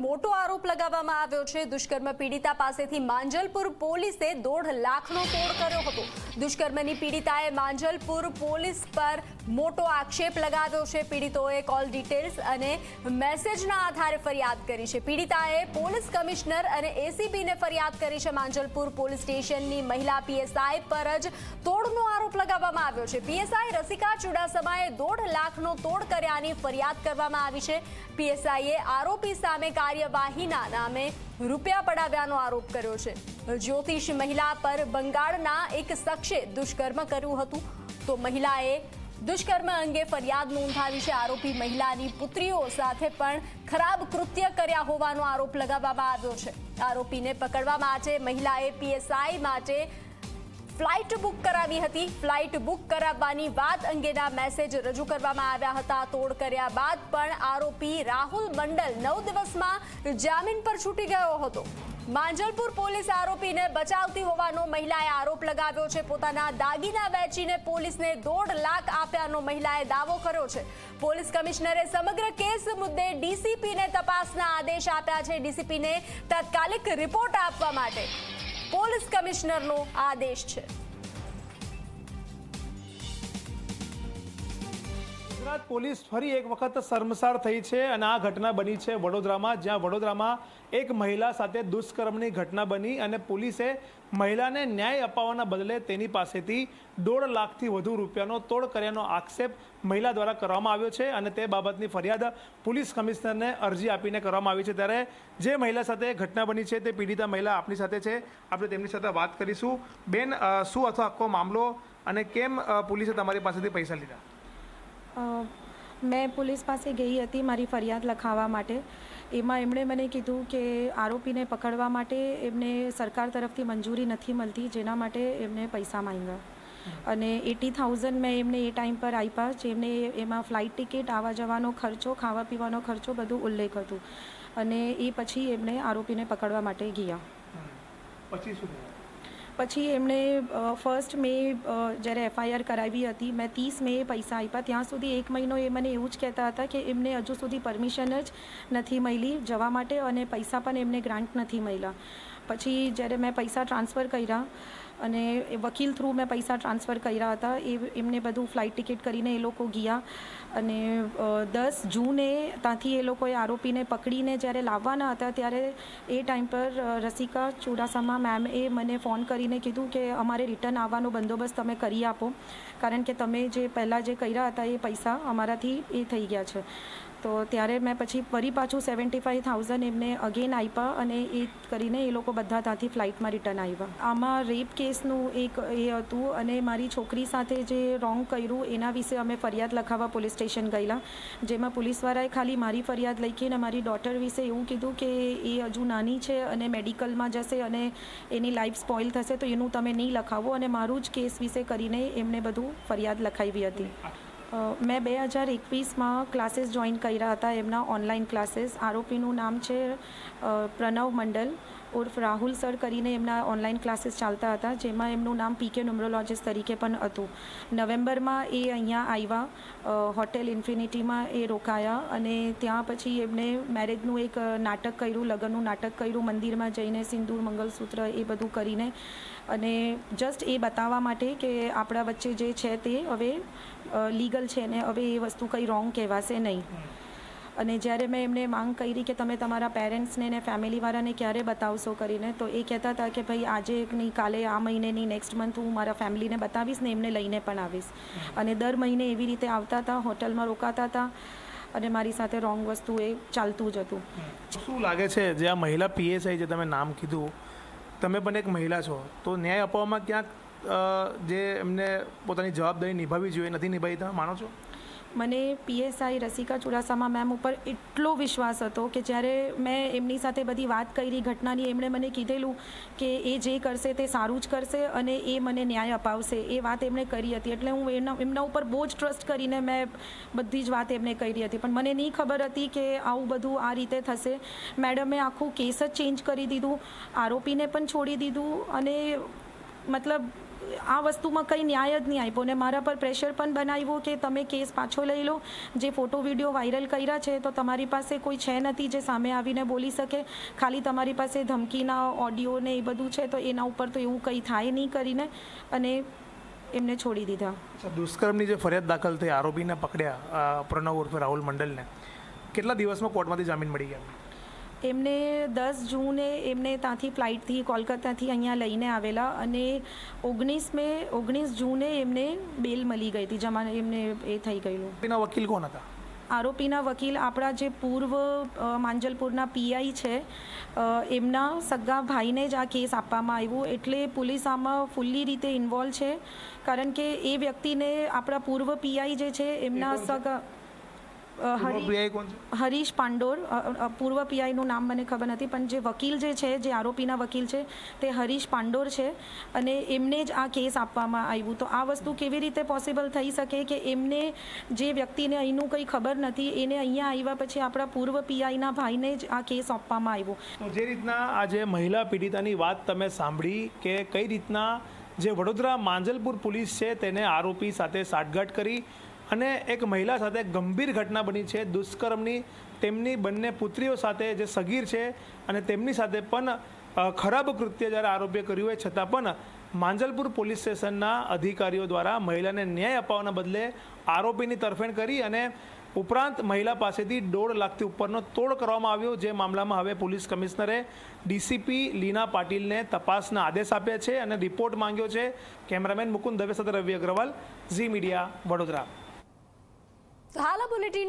મોટો આરોપ લગાવવામાં આવ્યો છે। દુષ્કર્મ પીડિતા પાસેથી માંજલપુર પોલીસે 1.5 લાખનો તોડ કર્યો હતો। દુષ્કર્મની પીડિતાએ માંજલપુર પોલીસ પર મોટો આક્ષેપ લગાવ્યો છે। પીડિતોએ કોલ ડિટેલ્સ અને મેસેજના આધારે ફરિયાદ કરી છે। પીડિતાએ પોલીસ કમિશનર અને એસીપીને ફરિયાદ કરી છે। માંજલપુર પોલીસ સ્ટેશનની મહિલા પીએસઆઈ પર જ તોડનો આરોપ લગાવવામાં આવ્યો છે। પીએસઆઈ રસિકા ચુડાસમાએ 1.5 લાખનો તોડ કર્યાની ફરિયાદ કરવામાં આવી છે। પીએસઆઈએ આરોપી સામે કાર્યવાહીના નામે રૂપિયા પડાવ્યાનો આરોપ કર્યો છે। જ્યોતિષ મહિલા પર બંગાળના એક શખ્સે દુષ્કર્મ કર્યું હતું તો મહિલાએ દુષ્કર્મ અંગે ફરિયાદ નોંધાવી છે। આરોપી મહિલાની પુત્રીઓ સાથે પણ ખરાબ કૃત્ય કર્યા હોવાનો આરોપ લગાવવામાં આવ્યો છે। આરોપીને પકડવા માટે મહિલાએ પીએસઆઈ માટે ફ્લાઇટ બુક કરાવી હતી। ફ્લાઇટ બુક કરાવવાની વાત અંગેના મેસેજ રજૂ કરવામાં આવ્યા હતા। તોડ કર્યા બાદ પણ આરોપી રાહુલ મંડલ 9 દિવસમાં જામીન પર છૂટી ગયો હતો। માંજલપુર પોલીસ આરોપીને બચાવતી હોવાનો મહિલાએ આરોપ લગાવ્યો છે। પોતાના દાગીના વેચીને પોલીસને 1.5 લાખ આપ્યાનો મહિલાએ દાવો કર્યો છે। પોલીસ કમિશનરે સમગ્ર કેસ મુદ્દે ડીસીપીને તપાસના આદેશ આપ્યા છે। ડીસીપીને તાત્કાલિક રિપોર્ટ આપવા માટે પોલીસ કમિશનરનો આદેશ છે। ગુજરાત પોલીસ ફરી એક વખત શર્મસાર થઈ છે અને આ ઘટના બની છે વડોદરામાં, જ્યાં વડોદરામાં એક મહિલા સાથે દુષ્કર્મની ઘટના બની અને પોલીસે મહિલાને ન્યાય અપાવવાના બદલે તેની પાસેથી 1.5 લાખથી વધુ રૂપિયાનો તોડ કર્યાનો આક્ષેપ મહિલા દ્વારા કરવામાં આવ્યો છે અને તે બાબતની ફરિયાદ પોલીસ કમિશનરને અરજી આપીને કરવામાં આવી છે। ત્યારે જે મહિલા સાથે ઘટના બની છે તે પીડિતા મહિલા આપણી સાથે છે, આપણે તેમની સાથે વાત કરીશું। બેન, શું હતો આખો મામલો અને કેમ પોલીસે તમારી પાસેથી પૈસા લીધા? मैं पुलिस પાસે ગઈ હતી મારી ફરિયાદ લખાવવા માટે। એમાં એમણે મને કીધું કે આરોપીને પકડવા માટે એમને સરકાર તરફથી મંજૂરી નથી મળતી, જેના માટે એમને પૈસા માંગ્યા અને 80,000 મેં એમને એ ટાઈમ પર આપ્યા, જેમને એમાં ફ્લાઇટ ટિકિટ, આવવા જવાનો ખર્ચો, ખાવા પીવાનો ખર્ચો બધું ઉલ્લેખ હતું અને એ પછી એમને આરોપીને પકડવા માટે ગયા। પછી શું? પછી એમણે ફર્સ્ટ મે જ્યારે એફઆઈઆર કરાવી હતી, મેં 30 મે પૈસા આપ્યા। ત્યાં સુધી 1 મહિનો એ મને એવું જ કહેતા હતા કે એમને હજુ સુધી પરમિશન જ નથી મળી જવા માટે અને પૈસા પણ એમને ગ્રાન્ટ નથી મળ્યા। પછી જ્યારે મેં પૈસા ટ્રાન્સફર કર્યા અને વકીલ થ્રુ મેં પૈસા ટ્રાન્સફર કર્યા હતા, એમને બધું ફ્લાઇટ ટિકિટ કરીને એ લોકો ગયા અને 10 જૂને ત્યાંથી એ લોકોએ આરોપીને પકડીને જ્યારે લાવવાના હતા ત્યારે એ ટાઈમ પર રસિકા ચુડાસમા મેમએ મને ફોન કરીને કીધું કે અમારે રિટર્ન આવવાનો બંદોબસ્ત તમે કરી આપો, કારણ કે તમે જે પહેલાં જે કર્યા હતા એ પૈસા અમારાથી એ થઈ ગયા છે। તો ત્યારે મેં પછી ફરી પાછું 75,000 એમને અગેન આપ્યા અને એ કરીને એ લોકો બધા ત્યાંથી ફ્લાઇટમાં રિટર્ન આવ્યા। આમાં રેપ કેસનું એક એ હતું અને મારી છોકરી સાથે જે રોંગ કર્યું એના વિશે અમે ફરિયાદ લખાવવા પોલીસ સ્ટેશન ગયેલા, જેમાં પોલીસવાળાએ ખાલી મારી ફરિયાદ લખી અને મારી ડોટર વિશે એવું કીધું કે એ હજુ નાની છે અને મેડિકલમાં જશે અને એની લાઈફ સ્પોઇલ થશે, તો એનું તમે નહીં લખાવો અને મારું જ કેસ વિશે કરીને એમને બધું ફરિયાદ લખાવી હતી। મેં 2021માં ક્લાસીસ જોઈન કર્યા હતા, એમના ઓનલાઈન ક્લાસીસ। આરોપીનું નામ છે પ્રણવ મંડલ ઉર્ફ રાહુલ સર કરીને એમના ઓનલાઈન ક્લાસીસ ચાલતા હતા, જેમાં એમનું નામ પીકે ન્યુમરોલોજીસ્ટ તરીકે પણ હતું। નવેમ્બરમાં એ અહીંયા આવ્યા, હોટેલ ઇન્ફિનિટીમાં એ રોકાયા અને ત્યાં પછી એમને મેરેજનું એક નાટક કર્યું, લગ્નનું નાટક કર્યું, મંદિરમાં જઈને સિંદૂર મંગલસૂત્ર એ બધું કરીને અને જસ્ટ એ બતાવવા માટે કે આપણા વચ્ચે જે છે તે હવે લીગલ છે ને હવે એ વસ્તુ કંઈ રોંગ કહેવાશે નહીં। અને જ્યારે મેં એમને માંગ કરી કે તમે તમારા પેરેન્ટ્સને ને ફેમિલીવાળાને ક્યારે બતાવશો કરીને, તો એ કહેતા હતા કે ભાઈ આજે નહીં, કાલે, આ મહિને નહીં, નેક્સ્ટ મંથ હું મારા ફેમિલીને બતાવીશ ને એમને લઈને પણ આવીશ। અને દર મહિને એવી રીતે આવતા હતા, હોટલમાં રોકાતા હતા અને મારી સાથે રોંગ વસ્તુ એ ચાલતું જ હતું। શું લાગે છે જે આ મહિલા પીએસઆઈ જે તમે નામ કીધું, તમે પણ એક મહિલા છો, તો ન્યાય અપાવવામાં ક્યાંક જે એમને પોતાની જવાબદારી નિભાવવી જોઈએ નથી નિભાવી, તમે માનો છો? મને પીએસઆઈ રસિકા ચુડાસમા મેમ ઉપર એટલો વિશ્વાસ હતો કે જ્યારે મેં એમની સાથે બધી વાત કરી ઘટનાની, એમણે મને કીધેલું કે એ જે કરશે તે સારું જ કરશે અને એ મને ન્યાય અપાવશે, એ વાત એમણે કરી હતી। એટલે હું એમના ઉપર બહુ જ ટ્રસ્ટ કરીને મેં બધી જ વાત એમને કરી હતી, પણ મને નહીં ખબર હતી કે આવું બધું આ રીતે થશે। મેડમે આખું કેસ જ ચેન્જ કરી દીધું, આરોપીને પણ છોડી દીધું અને મતલબ આ વસ્તુમાં કંઈ ન્યાય જ નહીં આપ્યો ને મારા પર પ્રેશર પણ બનાવ્યું કે તમે કેસ પાછો લઈ લો, જે ફોટો વિડીયો વાયરલ કર્યા છે તો તમારી પાસે કોઈ છે નથી જે સામે આવીને બોલી શકે, ખાલી તમારી પાસે ધમકીના ઓડિયો ને એ બધું છે તો એના ઉપર તો એવું કંઈ થાય નહીં કરીને અને એમને છોડી દીધા. દુષ્કર્મની જે ફરિયાદ દાખલ થઈ, આરોપીને પકડ્યા પ્રણવ ઉર્ફે રાહુલ મંડલને, કેટલા દિવસમાં કોર્ટમાંથી જામીન મળી ગયા? એમને 10 જૂને એમને ત્યાંથી ફ્લાઇટથી કોલકાતાથી અહીંયા લઈને આવેલા અને 19 જૂને એમને બેલ મળી ગઈ હતી, જમા એમને એ થઈ ગયેલું. આરોપીના વકીલ કોણ હતા? આરોપીના વકીલ આપણા જે પૂર્વ માંજલપુરના પીઆઈ છે એમના સગા ભાઈને જ આ કેસ આપવામાં આવ્યું, એટલે પોલીસ આમાં ફૂલ્લી રીતે ઇન્વોલ્વ છે, કારણ કે એ વ્યક્તિને આપણા પૂર્વ પીઆઈ જે છે એમના સગા હરીશ પાંડોર, પૂર્વ પીઆઈનું નામ મને ખબર નથી, પણ જે વકીલ જે છે, જે આરોપીના વકીલ છે તે હરીશ પાંડોર છે અને એમને જ આ કેસ આપવામાં આવ્યું. તો આ વસ્તુ કેવી રીતે પોસિબલ થઈ શકે કે એમને જે વ્યક્તિને અહીંનું કંઈ ખબર નથી એને અહીંયા આવ્યા પછી આપણા પૂર્વ પીઆઈના ભાઈને જ આ કેસ આપવામાં આવ્યો. તો જે રીતના આજે મહિલા પીડિતાની વાત તમે સાંભળી કે કઈ રીતના જે વડોદરા માંજલપુર પોલીસ છે તેને આરોપી સાથે સાઠગાંઠ કરી અને એક મહિલા સાથે ગંભીર ઘટના બની છે દુષ્કર્મની, તેમની બંને પુત્રીઓ સાથે જે સગીર છે અને તેમની સાથે પણ ખરાબ કૃત્ય જ્યારે આરોપીએ કર્યું હોય છતાં પણ માંજલપુર પોલીસ સ્ટેશનના અધિકારીઓ દ્વારા મહિલાને ન્યાય અપાવવાના બદલે આરોપીની તરફેણ કરી અને ઉપરાંત મહિલા પાસેથી 1.5 લાખથી ઉપરનો તોડ કરવામાં આવ્યો. જે મામલામાં હવે પોલીસ કમિશનરે ડીસીપી લીના પાટીલને તપાસના આદેશ આપ્યા છે અને રિપોર્ટ માંગ્યો છે. કેમેરામેન મુકુંદ દવે સાથે રવિ અગ્રવાલ, ઝી મીડિયા, વડોદરા. હાલ બુલેટિન